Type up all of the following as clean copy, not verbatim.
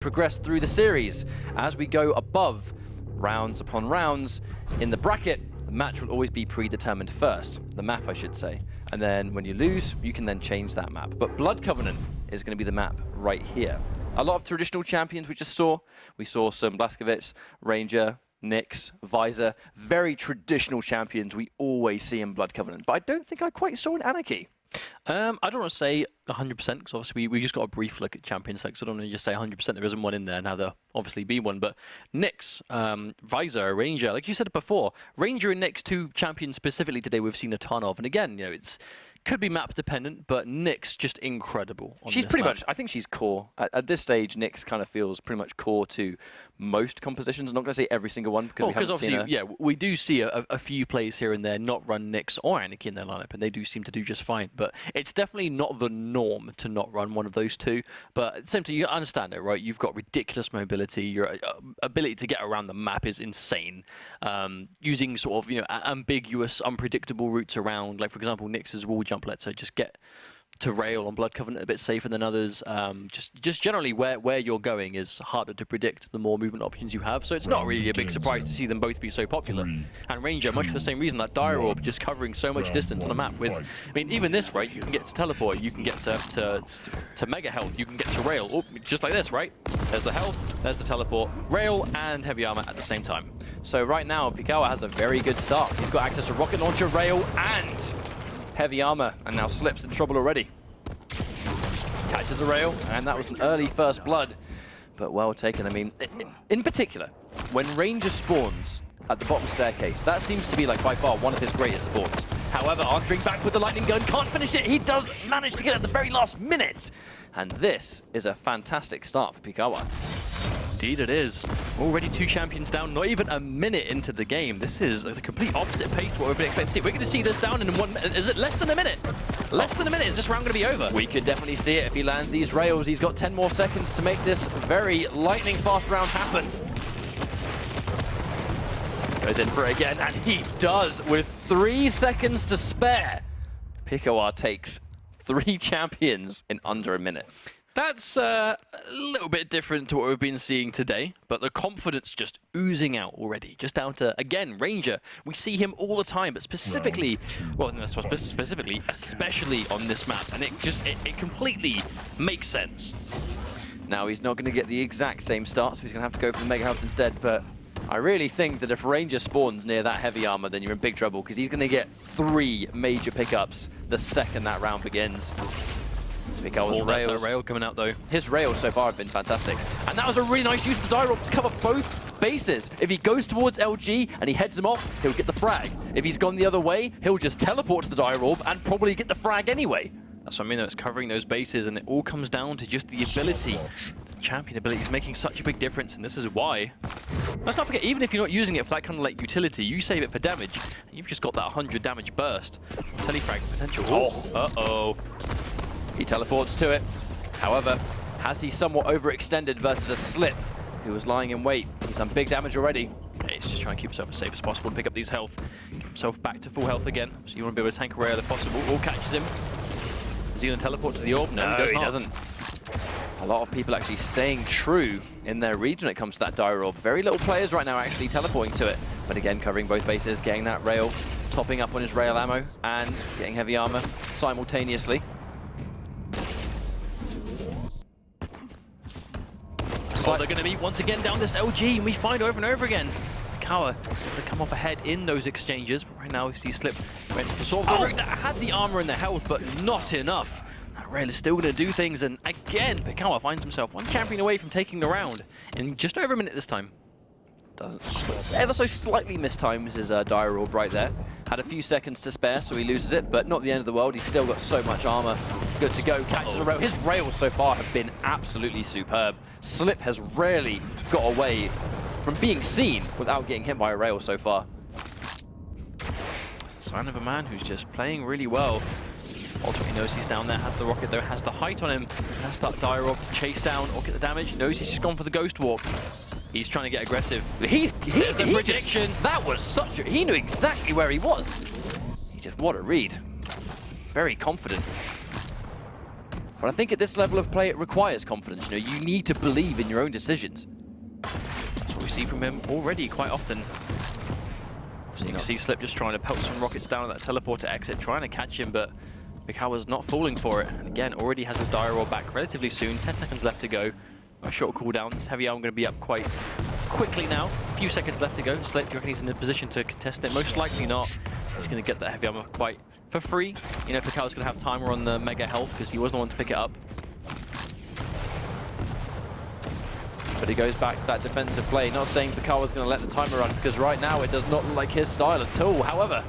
progress through the series. As we go above rounds upon rounds in the bracket, the match will always be predetermined first, the map I should say, and then when you lose you can then change that map. But Blood Covenant is going to be the map right here. A lot of traditional champions we saw some Blazkowicz, Ranger, Nyx, Visor, very traditional champions we always see in Blood Covenant, but I don't think I quite saw an Anarchy. I don't want to say 100% because obviously we just got a brief look at champions, so I don't want to just say 100%. There isn't one in there, now there'll obviously be one. But Nyx, Visor, Ranger, like you said before, Ranger and Nyx, two champions specifically today we've seen a ton of. And again, you know, it's could be map dependent, but Nyx just incredible. She's pretty much, I think she's core. At this stage, Nyx kind of feels pretty much core to most compositions. I'm not going to say every single one because we haven't seen her. Yeah, we do see a few plays here and there not run Nyx or Anarchy in their lineup, and they do seem to do just fine. But it's definitely not the norm to not run one of those two. But at the same time, you understand it, right? You've got ridiculous mobility. Your ability to get around the map is insane. Using sort of, you know, ambiguous, unpredictable routes around, like for example, Nyx's wall jump lets her just get to rail on Blood Covenant a bit safer than others. Just generally where you're going is harder to predict the more movement options you have. So it's not really a big surprise to see them both be so popular. And Ranger, much for the same reason, that Dire Orb just covering so much distance on the map with, I mean, even this, right? You can get to teleport, you can get to mega health, you can get to rail, oh, just like this, right? There's the health, there's the teleport, rail and heavy armor at the same time. So right now, Pikawa has a very good start. He's got access to rocket launcher, rail, and heavy armor, and now Slip's in trouble already. Catches the rail, and that was an early first blood, but well taken. I mean, in particular, when Ranger spawns at the bottom staircase, that seems to be like by far one of his greatest spawns. However, answering back with the lightning gun, can't finish it. He does manage to get it at the very last minute, and this is a fantastic start for Pikawa. Indeed it is. Already two champions down, not even a minute into the game. This is the complete opposite pace to what we've been expecting to see. We're going to see this down in 1 minute. Is it less than a minute? Less than a minute. Is this round going to be over? We could definitely see it if he lands these rails. He's got 10 more seconds to make this very lightning fast round happen. Goes in for it again, and he does with 3 seconds to spare. Pikawa takes 3 champions in under a minute. That's a little bit different to what we've been seeing today, but the confidence just oozing out already. Just down to, again, Ranger. We see him all the time, but specifically, well, that's what specifically, especially on this map, and it completely makes sense. Now he's not going to get the exact same start, so he's going to have to go for the Mega Health instead, but I really think that if Ranger spawns near that heavy armor, then you're in big trouble, because he's going to get 3 major pickups the second that round begins. Pikawa's rails. Rail coming out though. His rails so far have been fantastic. And that was a really nice use of the Dire Orb to cover both bases. If he goes towards LG and he heads him off, he'll get the frag. If he's gone the other way, he'll just teleport to the Dire Orb and probably get the frag anyway. That's what I mean, though. It's covering those bases, and it all comes down to just the ability. The champion ability is making such a big difference, and this is why. Let's not forget, even if you're not using it for that kind of like utility, you save it for damage, and you've just got that 100 damage burst. Telefrag potential. Oh, uh-oh. He teleports to it. However, has he somewhat overextended versus a Slip who was lying in wait? He's done big damage already. Yeah, he's just trying to keep himself as safe as possible and pick up these health. Get himself back to full health again. So you want to be able to tank away if possible. All catches him. Is he going to teleport to the orb? No, he doesn't. A lot of people actually staying true in their read when it comes to that Dire Orb. Very little players right now actually teleporting to it. But again, covering both bases, getting that rail, topping up on his rail ammo, and getting heavy armor simultaneously. Oh, they're going to meet once again down this LG, and we find over and over again. Pikawa able to come off ahead in those exchanges, but right now we see Slip ready to solve the route that had the armor and the health, but not enough. That rail is still going to do things, and again, Pikawa finds himself one champion away from taking the round in just over a minute this time. Doesn't ever so slightly mistimes his Dire Orb right there. Had a few seconds to spare, so he loses it, but not the end of the world. He's still got so much armor. Good to go. Catches the rail. His rails so far have been absolutely superb. Slip has rarely got away from being seen without getting hit by a rail so far. It's the sign of a man who's just playing really well. Ultimately knows he's down there, has the rocket though, has the height on him, has that Dire Orb to chase down or get the damage, knows he's just gone for the Ghost Walk. He's trying to get aggressive. There's the prediction. That was such a... He knew exactly where he was. He just... What a read. Very confident. But I think at this level of play, it requires confidence. You know, you need to believe in your own decisions. That's what we see from him already quite often. So you can see Slip just trying to pelt some rockets down at that teleporter exit, trying to catch him, but Pikawa's not falling for it. And again, already has his Dire Orb back relatively soon. 10 seconds left to go. A short cooldown. This Heavy Arm going to be up quite quickly now. A few seconds left to go. Slip, do you reckon he's in a position to contest it? Most likely not. He's going to get that Heavy Armor quite for free. You know, Pikawa's going to have timer on the Mega Health because he wasn't the one to pick it up. But he goes back to that defensive play. Not saying Pikawa's going to let the timer run, because right now it does not look like his style at all. However,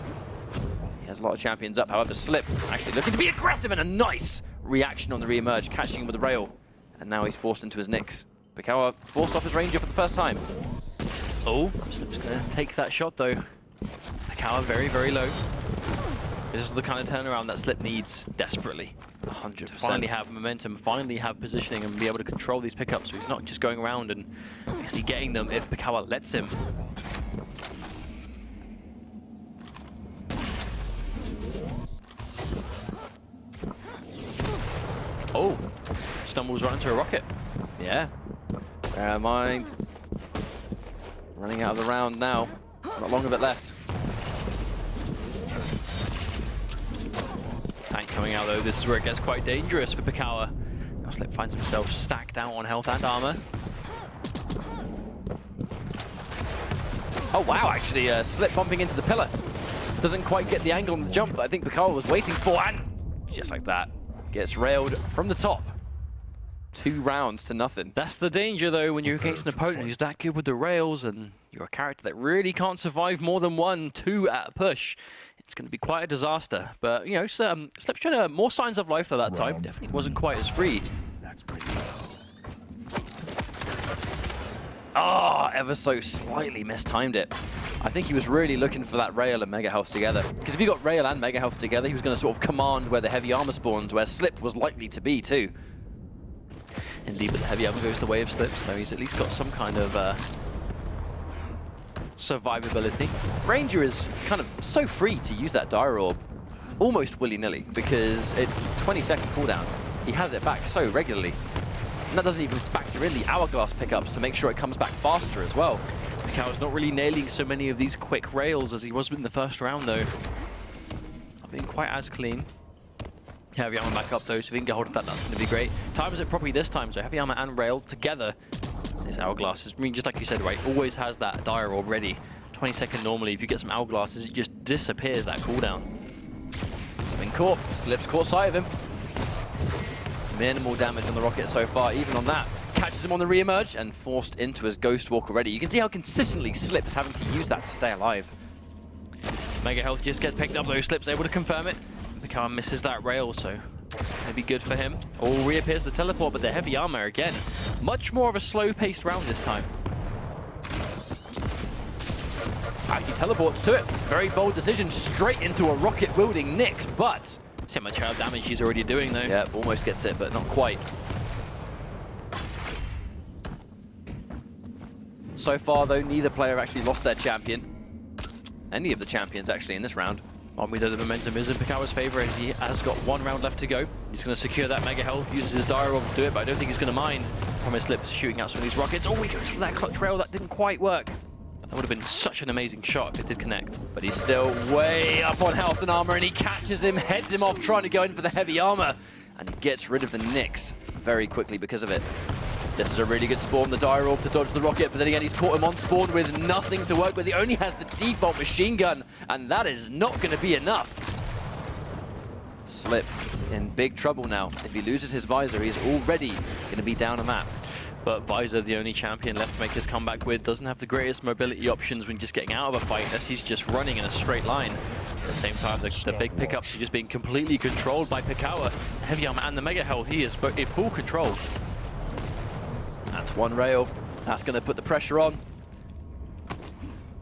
he has a lot of champions up. However, Slip actually looking to be aggressive, and a nice reaction on the re-emerge, catching him with the rail. And now he's forced into his Nyx. Pikawa forced off his Ranger for the first time. Oh, Slip's going to take that shot though. Pikawa very, very low. This is the kind of turnaround that Slip needs desperately. 100%. To finally have momentum, finally have positioning, and be able to control these pickups, so he's not just going around and basically getting them if Pikawa lets him. Oh, stumbles right into a rocket. Yeah. Bear in mind. Running out of the round now. Not long of it left. Tank coming out though, this is where it gets quite dangerous for Pikawa. Now Slip finds himself stacked out on health and armor. Oh wow, actually Slip bumping into the pillar. Doesn't quite get the angle on the jump that I think Pikawa was waiting for, and just like that, gets railed from the top. 2 rounds to nothing. That's the danger though, when you're against an opponent who's that good with the rails, and you're a character that really can't survive more than 1-2 at a push. It's going to be quite a disaster. But, you know, Slip's showing more signs of life though that time. Definitely wasn't quite as free. Ah, ever so slightly mistimed it. I think he was really looking for that rail and Mega Health together. Because if he got rail and Mega Health together, he was going to sort of command where the Heavy Armor spawns, where Slip was likely to be too. Indeed, but the Heavy Armor goes the way of Slip, so he's at least got some kind of survivability. Ranger is kind of so free to use that Dire Orb almost willy-nilly, because it's 20-second cooldown. He has it back so regularly. And that doesn't even factor in the Hourglass pickups to make sure it comes back faster as well. Pikawa's not really nailing so many of these quick rails as he was in the first round though. Not being quite as clean. Heavy Armor back up though, so if he can get hold of that, that's going to be great. Times it properly this time, so Heavy Armor and rail together. This Hourglass, I mean, just like you said, right, always has that Dire Orb ready. 20-second normally, if you get some Hourglasses, it just disappears that cooldown. It's been caught. Slip's caught sight of him. Minimal damage on the rocket so far, even on that. Catches him on the re-emerge and forced into his Ghost Walk already. You can see how consistently Slip is having to use that to stay alive. Mega Health just gets picked up though, Slip's able to confirm it. Pikawa misses that rail, so maybe good for him. Oh, reappears the teleport, but the Heavy Armor again. Much more of a slow-paced round this time. Actually teleports to it. Very bold decision, straight into a rocket-wielding Nyx, but... See how much damage he's already doing though. Yeah, almost gets it, but not quite. So far though, neither player actually lost their champion. Any of the champions actually in this round. We know the momentum is in Pikawa's favor, and he has got 1 round left to go. He's going to secure that Mega Health, uses his Dire Orb to do it, but I don't think he's going to mind. Promise Slip's shooting out some of these rockets. Oh, he goes for that clutch rail, that didn't quite work. That would have been such an amazing shot if it did connect. But he's still way up on health and armor, and he catches him, heads him off, trying to go in for the Heavy Armor. And he gets rid of the Nyx very quickly because of it. This is a really good spawn, the Dire Orb to dodge the rocket, but then again, he's caught him on spawn with nothing to work with. He only has the default machine gun, and that is not going to be enough. Slip in big trouble now. If he loses his visor, he's already going to be down a map. But Visor, the only champion left to make his comeback with, doesn't have the greatest mobility options when just getting out of a fight, unless he's just running in a straight line. At the same time, the big pickups are just being completely controlled by Pikawa. Heavy Armor and the Mega Health, he is in full control. That's 1 rail. That's going to put the pressure on.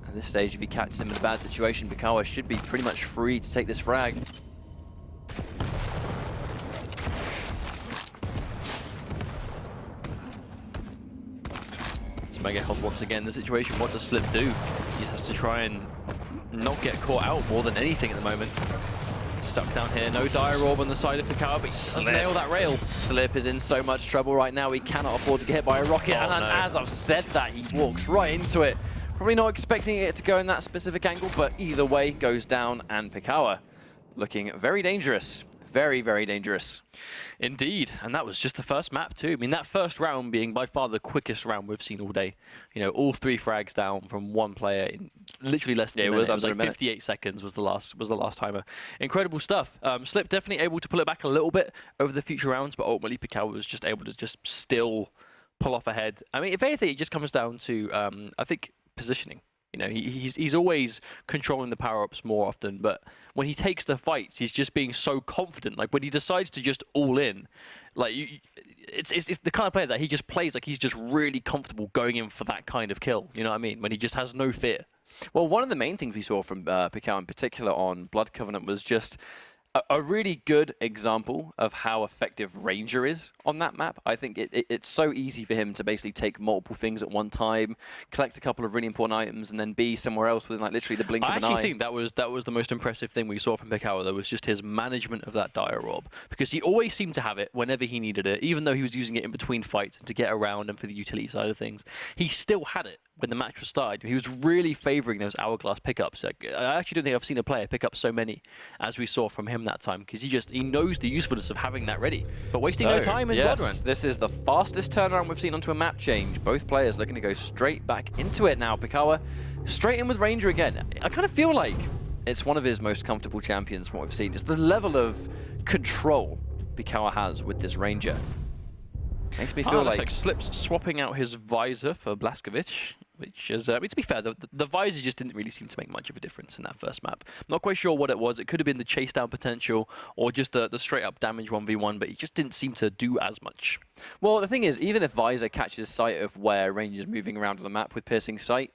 At this stage, if he catches him in a bad situation, Pikawa should be pretty much free to take this frag. It's Mega Health once again. The situation, what does Slip do? He has to try and not get caught out more than anything at the moment. Stuck down here, no dire orb on the side of Pikawa, but he does nail that rail. Slip is in so much trouble right now, he cannot afford to get hit by a rocket, and no. as I've said that, he walks right into it. Probably not expecting it to go in that specific angle, but either way, goes down, and Pikawa looking very dangerous. Very, very dangerous. Indeed, and that was just the first map too. I mean, that first round being by far the quickest round we've seen all day. You know, all 3 frags down from one player in literally less than a minute. It was like 58 seconds was the last timer. Incredible stuff. Slip definitely able to pull it back a little bit over the future rounds, but ultimately Pikawa was just able to just still pull off ahead. I mean, if anything, it just comes down to I think positioning. You know, he's always controlling the power-ups more often, but when he takes the fights, he's just being so confident. Like, when he decides to just all in, like, it's the kind of player that he just plays like he's just really comfortable going in for that kind of kill. You know what I mean? When he just has no fear. Well, one of the main things we saw from Pikawa in particular on Blood Covenant was just a really good example of how effective Ranger is on that map. I think it's so easy for him to basically take multiple things at one time, collect a couple of really important items, and then be somewhere else within like literally the blink of an eye. I actually think that was the most impressive thing we saw from Pikawa. That was just his management of that dire orb, because he always seemed to have it whenever he needed it, even though he was using it in between fights and to get around and for the utility side of things. He still had it when the match was started. He was really favouring those hourglass pickups. I actually don't think I've seen a player pick up so many as we saw from him that time, because he knows the usefulness of having that ready, but wasting no time in Blood Run. This is the fastest turnaround we've seen onto a map change. Both players looking to go straight back into it now. Pikawa straight in with Ranger again. I kind of feel like it's one of his most comfortable champions from what we've seen. Just the level of control Pikawa has with this Ranger. Makes me feel like Slip's swapping out his visor for Blazkowicz, which is, I mean, to be fair, the visor just didn't really seem to make much of a difference in that first map. I'm not quite sure what it was. It could have been the chase down potential or just the straight up damage 1v1, but he just didn't seem to do as much. Well, the thing is, even if visor catches sight of where Ranger's moving around on the map with piercing sight,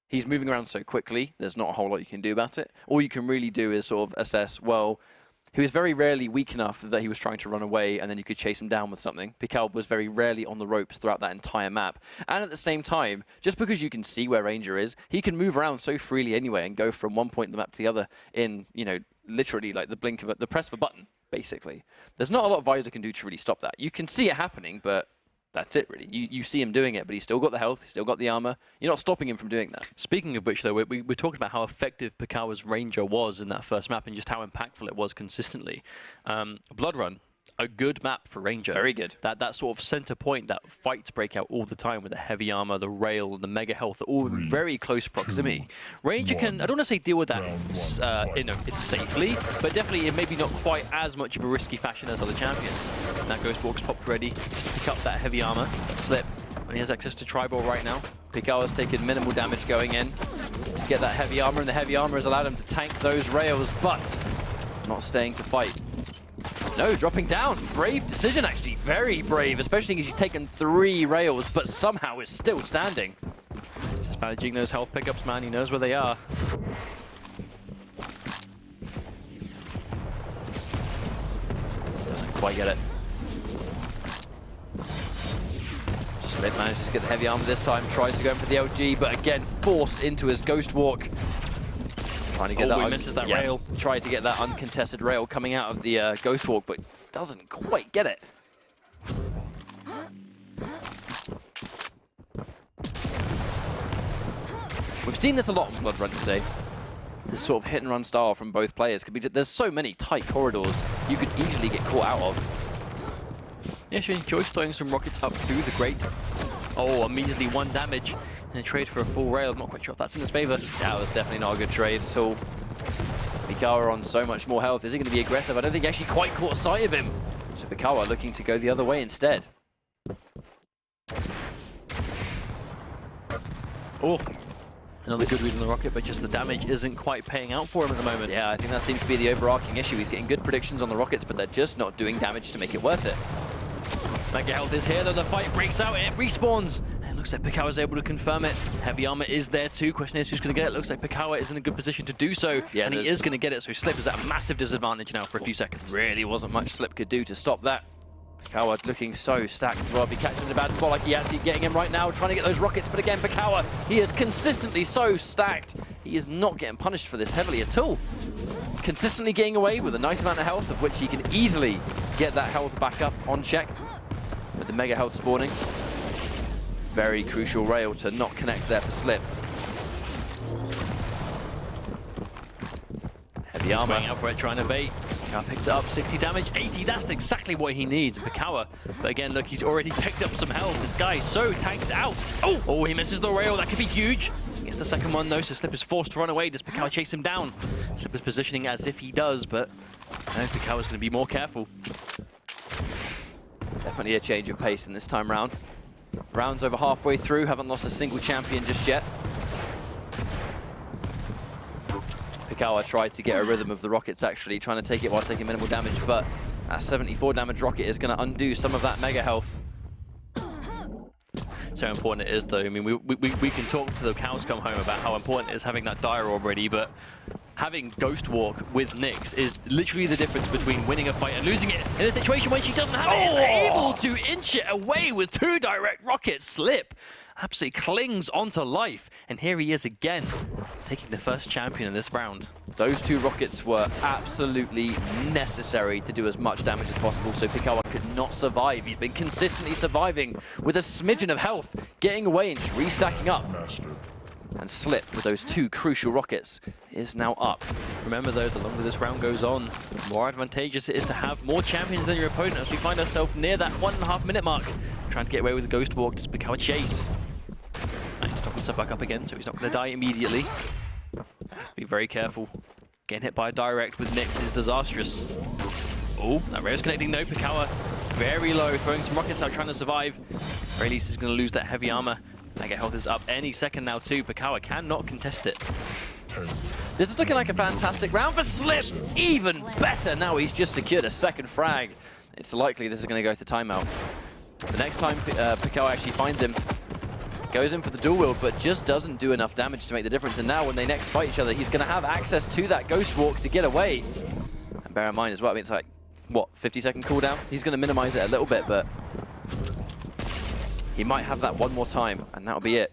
he's moving around so quickly, there's not a whole lot you can do about it. All you can really do is sort of assess, well, he was very rarely weak enough that he was trying to run away and then you could chase him down with something. Pikawa was very rarely on the ropes throughout that entire map. And at the same time, just because you can see where Ranger is, he can move around so freely anyway and go from one point of the map to the other in, you know, literally like the blink of the press of a button, basically. There's not a lot Visor can do to really stop that. You can see it happening, but that's it, really. You see him doing it, but he's still got the health, he's still got the armor. You're not stopping him from doing that. Speaking of which, though, we're talking about how effective Pikawa's Ranger was in that first map and just how impactful it was consistently. Blood Run, a good map for Ranger. Very good. That sort of center point that fights break out all the time with the heavy armor, the rail, and the mega health, all in very close proximity. Ranger can, I don't want to say deal with that it's safely, but definitely in maybe not quite as much of a risky fashion as other champions. That Ghost Walk's popped ready to pick up that heavy armor. Slip, and he has access to Tribal right now. Pikawa's taken minimal damage going in to get that heavy armor, and the heavy armor has allowed him to tank those rails, but not staying to fight. No, dropping down. Brave decision, actually. Very brave, especially because he's taken 3 rails, but somehow is still standing. Just managing those health pickups, man. He knows where they are. Doesn't quite get it. Slip manages to get the heavy armor this time, tries to go in for the LG, but again, forced into his Ghost Walk. Trying to get he misses that rail. Tried to get that uncontested rail coming out of the Ghost Walk, but doesn't quite get it. We've seen this a lot on Blood Run today. This sort of hit and run style from both players. There's so many tight corridors you could easily get caught out of. Yeah, sure. Joyce throwing some rockets up through the grate. Oh, a measly 1 damage. And a trade for a full rail. I'm not quite sure if that's in his favor. That was definitely not a good trade at all. Pikawa on so much more health. Is he going to be aggressive? I don't think he actually quite caught sight of him. So Pikawa looking to go the other way instead. Oh, another good read on the rocket, but just the damage isn't quite paying out for him at the moment. Yeah, I think that seems to be the overarching issue. He's getting good predictions on the rockets, but they're just not doing damage to make it worth it. Mega health is here, though the fight breaks out, it respawns. And it looks like Pikawa's able to confirm it. Heavy armor is there too. Question is who's going to get it. Looks like Pikawa is in a good position to do so. Yeah, and he is going to get it, so Slip is at a massive disadvantage now for a few seconds. Really wasn't much Slip could do to stop that. Pikawa looking so stacked as well. If he catches him in a bad spot like he has, he's getting him right now, trying to get those rockets. But again, Pikawa, he is consistently so stacked. He is not getting punished for this heavily at all. consistently getting away with a nice amount of health, of which he can easily get that health back up on check with the mega health spawning. Very crucial rail to not connect there for Slip. Heavy armor. Out for it, trying to bait. Pikawa picks it up, 60 damage, 80, that's exactly what he needs. Pikawa, but again, look, he's already picked up some health. This guy is so tanked out. Oh, he misses the rail, that could be huge. Gets the second one though, so Slip is forced to run away. Does Pikawa chase him down? Slip is positioning as if he does, but no, Pikawa's going to be more careful. Definitely a change of pace in this time round. Rounds over halfway through, haven't lost a single champion just yet. Pikawa tried to get a rhythm of the rockets actually, trying to take it while taking minimal damage, but that 74 damage rocket is going to undo some of that mega health. So important it is though. I mean, we can talk to the cows come home about how important it is having that dire already, but having Ghost Walk with Nyx is literally the difference between winning a fight and losing it. In a situation when she doesn't have it, is able to inch it away with 2 direct rockets. Slip absolutely clings onto life, and here he is again, taking the first champion in this round. Those 2 rockets were absolutely necessary to do as much damage as possible, so Pikawa could not survive. He's been consistently surviving with a smidgen of health, getting away and just restacking up. And Slip, with those 2 crucial rockets, is now up. Remember though, the longer this round goes on, the more advantageous it is to have more champions than your opponent, as we find ourselves near that 1.5 minute mark. Trying to get away with the Ghost Walk, does Pikawa chase? Nice to top himself back up again, so he's not going to die immediately. Has to be very careful. Getting hit by a direct with Nyx is disastrous. Oh, that rail's connecting though. Pikawa very low, throwing some rockets out, trying to survive. Very least he's going to lose that heavy armor. Mega health is up any second now too. Pikawa cannot contest it. This is looking like a fantastic round for Slip. Even better, now he's just secured a second frag. It's likely this is going to go to timeout. The next time Pikawa actually finds him, goes in for the dual wield, but just doesn't do enough damage to make the difference. And now when they next fight each other, he's going to have access to that Ghost Walk to get away. And bear in mind as well, I mean, it's like, what, 50-second cooldown? He's going to minimize it a little bit, but he might have that one more time, and that'll be it.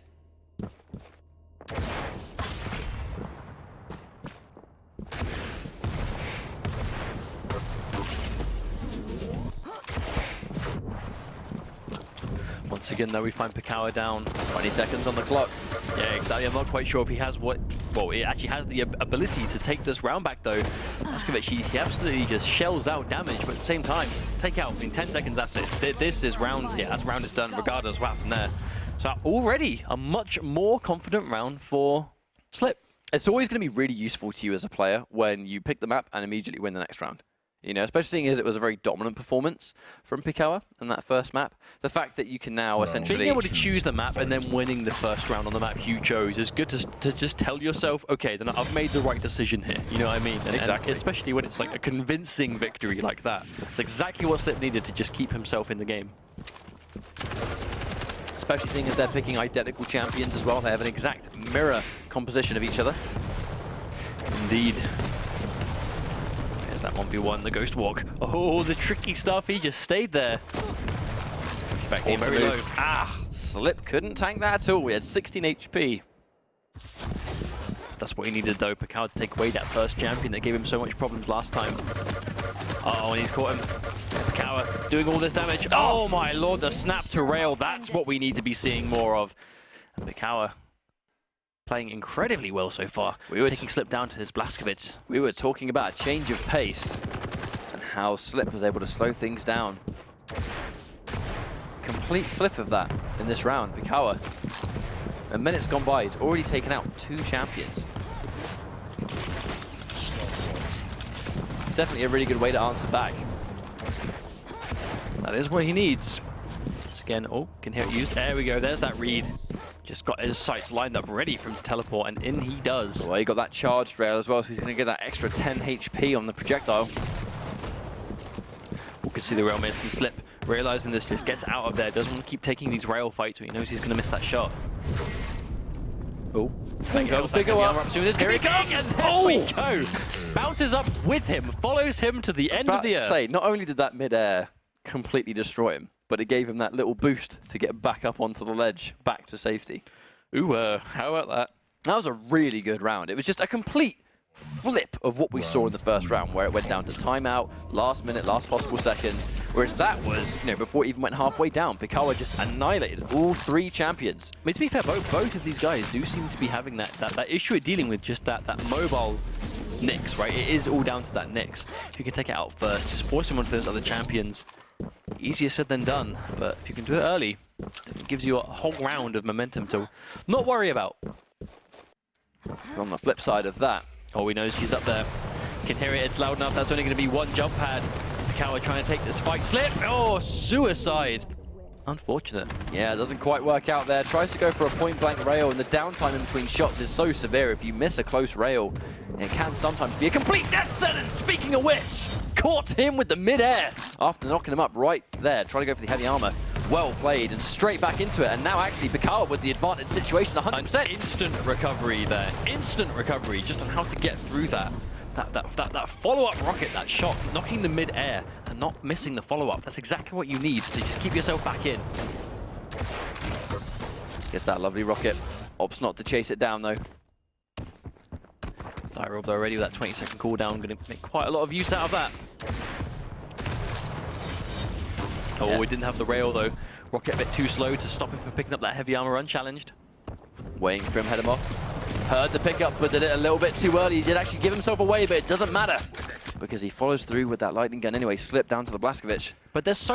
Once again, though, we find Pikawa down. 20 seconds on the clock. Yeah, exactly. I'm not quite sure if he has what... Well, he actually has the ability to take this round back, though. Laskovic, he absolutely just shells out damage, but at the same time, to take out in 10 seconds, that's it. This is round... Yeah, that's round is done, regardless of what happened there. So already a much more confident round for Slip. It's always going to be really useful to you as a player when you pick the map and immediately win the next round. You know, especially seeing as it was a very dominant performance from Pikawa in that first map. The fact that you can now essentially... Being able to choose the map and then winning the first round on the map you chose is good to just tell yourself, okay, then I've made the right decision here. You know what I mean? Exactly. And especially when it's like a convincing victory like that. It's exactly what Slip needed to just keep himself in the game. Especially seeing as they're picking identical champions as well. They have an exact mirror composition of each other. Indeed. There's that 1v1, the Ghost Walk. Oh, the tricky stuff, he just stayed there. Expecting him very low. Ah, Slip couldn't tank that at all. We had 16 HP. That's what he needed though, Pikawa to take away that first champion that gave him so much problems last time. Uh-oh, and he's caught him. Pikawa doing all this damage. Oh my lord, the snap to rail. That's what we need to be seeing more of. And Pikawa playing incredibly well so far. We were taking Slip down to his Blaskovic. We were talking about a change of pace and how Slip was able to slow things down. Complete flip of that in this round. Pikawa, a minute's gone by, he's already taken out 2 champions. It's definitely a really good way to answer back. That is what he needs. Once again, oh, can hear it used. There we go, there's that read. Just got his sights lined up ready for him to teleport, and in he does. Well, he got that charged rail as well, so he's going to get that extra 10 HP on the projectile. We can see the rail miss and Slip, realizing this, just gets out of there. Doesn't want to keep taking these rail fights, but he knows he's going to miss that shot. Oh, here he comes! Oh, we go! Bounces up with him, follows him to the end of the earth. Say, not only did that mid-air completely destroy him, but it gave him that little boost to get back up onto the ledge, back to safety. Ooh, how about that? That was a really good round. It was just a complete flip of what we saw in the first round, where it went down to timeout, last minute, last possible second. Whereas that was, before it even went halfway down, Pikawa just annihilated all 3 champions. I mean, to be fair, both of these guys do seem to be having that issue at dealing with just that mobile Nyx, right? It is all down to that Nyx. If you can take it out first, just force him onto those other champions. Easier said than done, but if you can do it early, it gives you a whole round of momentum to not worry about. On the flip side of that, oh, he knows she's up there. You can hear it, it's loud enough. That's only going to be 1 jump pad. Pikawa trying to take this fight. Slip! Oh, suicide. Unfortunate. Yeah, it doesn't quite work out there. Tries to go for a point-blank rail, and the downtime in between shots is so severe. If you miss a close rail, it can sometimes be a complete death sentence. Speaking of which, caught him with the mid-air after knocking him up right there. Trying to go for the heavy armor. Well played, and straight back into it. And now actually Pikawa with the advantage situation, 100%. An instant recovery there. Instant recovery just on how to get through that. That follow-up rocket, that shot, knocking the mid-air and not missing the follow-up. That's exactly what you need to just keep yourself back in. Gets that lovely rocket. Opts not to chase it down, though. DueL already with that 20-second cooldown. Going to make quite a lot of use out of that. Oh, yeah. We didn't have the rail, though. Rocket a bit too slow to stop him from picking up that heavy armor unchallenged. Waiting for him, head him off. Heard the pickup, but did it a little bit too early. He did actually give himself away, but it doesn't matter because he follows through with that lightning gun anyway. Slipped down to the Blaskovic. But there's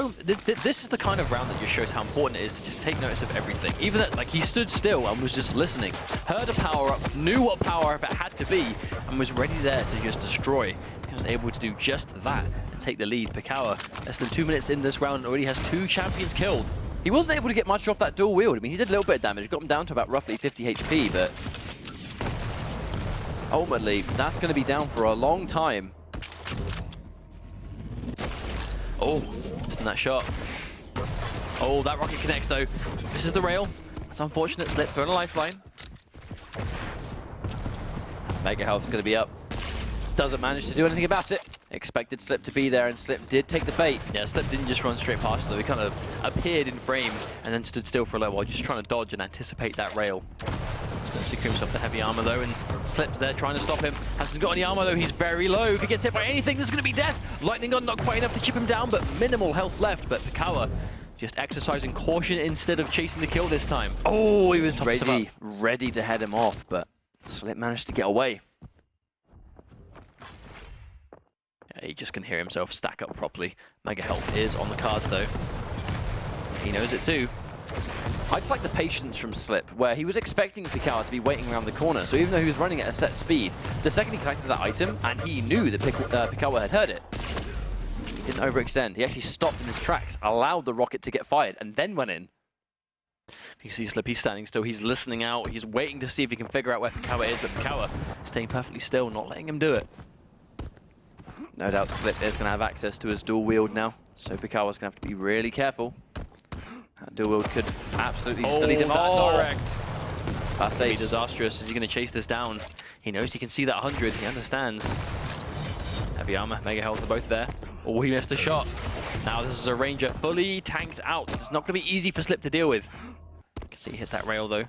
this is the kind of round that just shows how important it is to just take notice of everything. Even that, like, he stood still and was just listening, heard a power-up, knew what power-up it had to be, and was ready there to just destroy. He was able to do just that and take the lead. Pikawa, less than 2 minutes in this round, already has 2 champions killed. He wasn't able to get much off that dual wield. I mean, he did a little bit of damage, got him down to about roughly 50 HP, but ultimately, that's going to be down for a long time. Oh, missing that shot. Oh, that rocket connects, though. This is the rail. That's unfortunate. Slip thrown a lifeline. Mega health's going to be up. Doesn't manage to do anything about it. Expected Slip to be there, and Slip did take the bait. Yeah, Slip didn't just run straight past, though. He kind of appeared in frame and then stood still for a little while, just trying to dodge and anticipate that rail. He's going to secure himself the heavy armor, though, and Slip there trying to stop him. Hasn't got any armor, though. He's very low. If he gets hit by anything, there's going to be death. Lightning gun not quite enough to chip him down, but minimal health left. But Pikawa just exercising caution instead of chasing the kill this time. Oh, he was ready to head him off, but Slip managed to get away. Yeah, he just can hear himself stack up properly. Mega health is on the cards, though. He knows it too. I just like the patience from Slip, where he was expecting Pikawa to be waiting around the corner, so even though he was running at a set speed, the second he collected that item, and he knew that Pikawa had heard it, he didn't overextend. He actually stopped in his tracks, allowed the rocket to get fired, and then went in. You see Slip, he's standing still, he's listening out, he's waiting to see if he can figure out where Pikawa is, but Pikawa staying perfectly still, not letting him do it. No doubt Slip is going to have access to his dual wield now, so Pikawa's going to have to be really careful. That dual wield could absolutely just delete him. Direct. That's Be disastrous. Is he going to chase this down? He knows he can see that 100. He understands. Heavy armor, mega health are both there. Oh, he missed a shot. Now this is a Ranger fully tanked out. This is not going to be easy for Slip to deal with. You can see he hit that rail, though.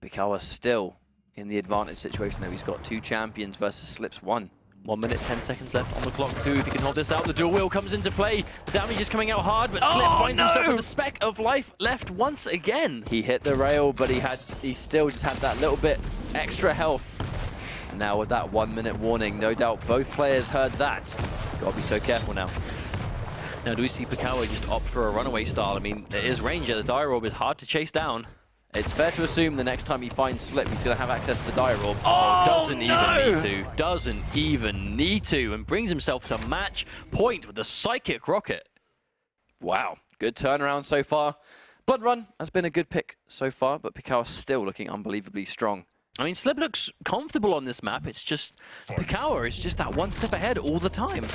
Pikawa still in the advantage situation, though. He's got 2 champions versus Slip's 1. 1 minute, 10 seconds left on the clock, too. If he can hold this out, the dual wheel comes into play. The damage is coming out hard, but Slip finds himself with a speck of life left once again. He hit the rail, but he still just had that little bit extra health. And now with that 1 minute warning, no doubt both players heard that. Gotta be so careful now. Now, do we see Pikawa just opt for a runaway style? I mean, it is Ranger. The Dire Orb is hard to chase down. It's fair to assume the next time he finds Slip, he's going to have access to the Dire Orb. Doesn't even need to. Doesn't even need to. And brings himself to match point with the Psychic Rocket. Wow. Good turnaround so far. Blood Run has been a good pick so far, but Pikawa's still looking unbelievably strong. I mean, Slip looks comfortable on this map. It's just Pikawa is just that one step ahead all the time.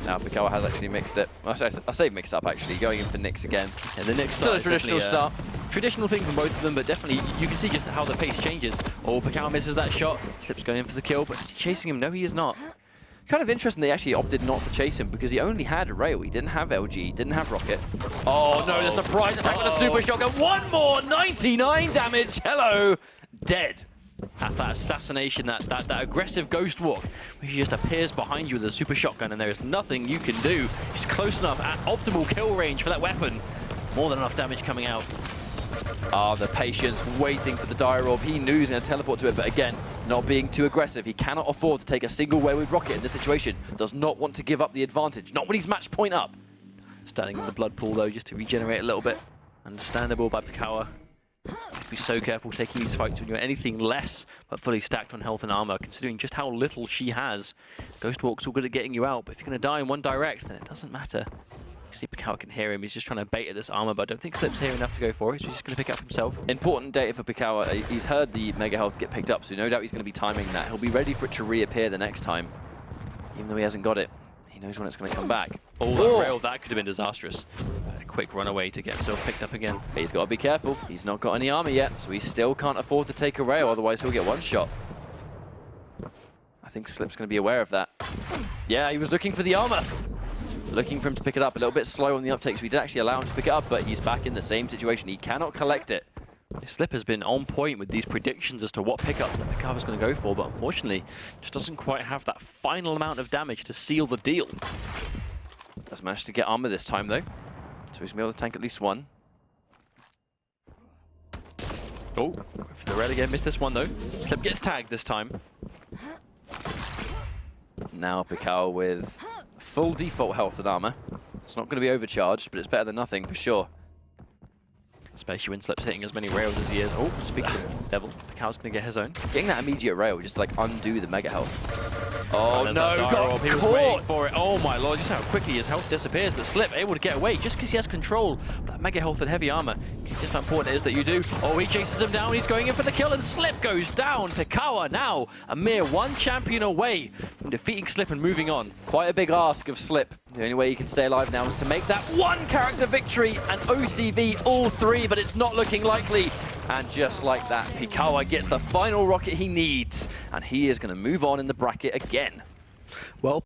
Now Pikawa has actually mixed it. I say mixed up, actually, going in for Nyx again. And the Nyx still a traditional start. Traditional thing from both of them, but definitely you can see just how the pace changes. Oh, Pikawa misses that shot. Slip's going in for the kill, but is he chasing him? No, he is not. Kind of interesting they actually opted not to chase him because he only had rail. He didn't have LG, didn't have rocket. Oh no, the surprise attack with a super shotgun. One more, 99 damage. Hello, dead. That's that assassination, that aggressive ghost walk, where he just appears behind you with a super shotgun and there is nothing you can do. He's close enough at optimal kill range for that weapon. More than enough damage coming out. Ah, the patience, waiting for the dire orb. He knew he was going to teleport to it, but again, not being too aggressive. He cannot afford to take a single wayward rocket in this situation. Does not want to give up the advantage. Not when he's match point up. Standing in the blood pool though, just to regenerate a little bit. Understandable by Pikawa. Be so careful taking these fights when you're anything less but fully stacked on health and armor, considering just how little she has. Ghost Walk's all good at getting you out, but if you're going to die in one direct, then it doesn't matter. You see Pikawa can hear him, he's just trying to bait at this armor, but I don't think Slip's here enough to go for it, so he's just going to pick up himself. Important data for Pikawa, he's heard the Mega Health get picked up, so no doubt he's going to be timing that. He'll be ready for it to reappear the next time, even though he hasn't got it. He knows when it's going to come back. Oh, that rail, that could have been disastrous. A quick runaway to get himself picked up again. He's got to be careful. He's not got any armor yet, so he still can't afford to take a rail, otherwise he'll get one shot. I think Slip's going to be aware of that. Yeah, he was looking for the armor. Looking for him to pick it up, a little bit slow on the uptake, so we did actually allow him to pick it up, but he's back in the same situation. He cannot collect it. Slip has been on point with these predictions as to what pickups that Pikawa's going to go for, but unfortunately, just doesn't quite have that final amount of damage to seal the deal. Does manage to get armor this time, though. So he's going to be able to tank at least one. Oh, for the rail again, missed this one, though. Slip gets tagged this time. Now Pikawa with full default health and armor. It's not going to be overcharged, but it's better than nothing for sure. Especially when Slip's hitting as many rails as he is. Oh, speaking of Devil, Pikawa's going to get his own. Getting that immediate rail just to like undo the mega health. Oh no, got he was waiting for it. Oh my lord, just how quickly his health disappears, but Slip able to get away just because he has control of that mega health and heavy armor. Just how important it is that you do. Oh, he chases him down, he's going in for the kill, and Slip goes down. Pikawa now a mere one champion away from defeating Slip and moving on. Quite a big ask of Slip. The only way he can stay alive now is to make that one character victory and OCV all three, but it's not looking likely. And just like that, Pikawa gets the final rocket he needs, and he is going to move on in the bracket again. Well,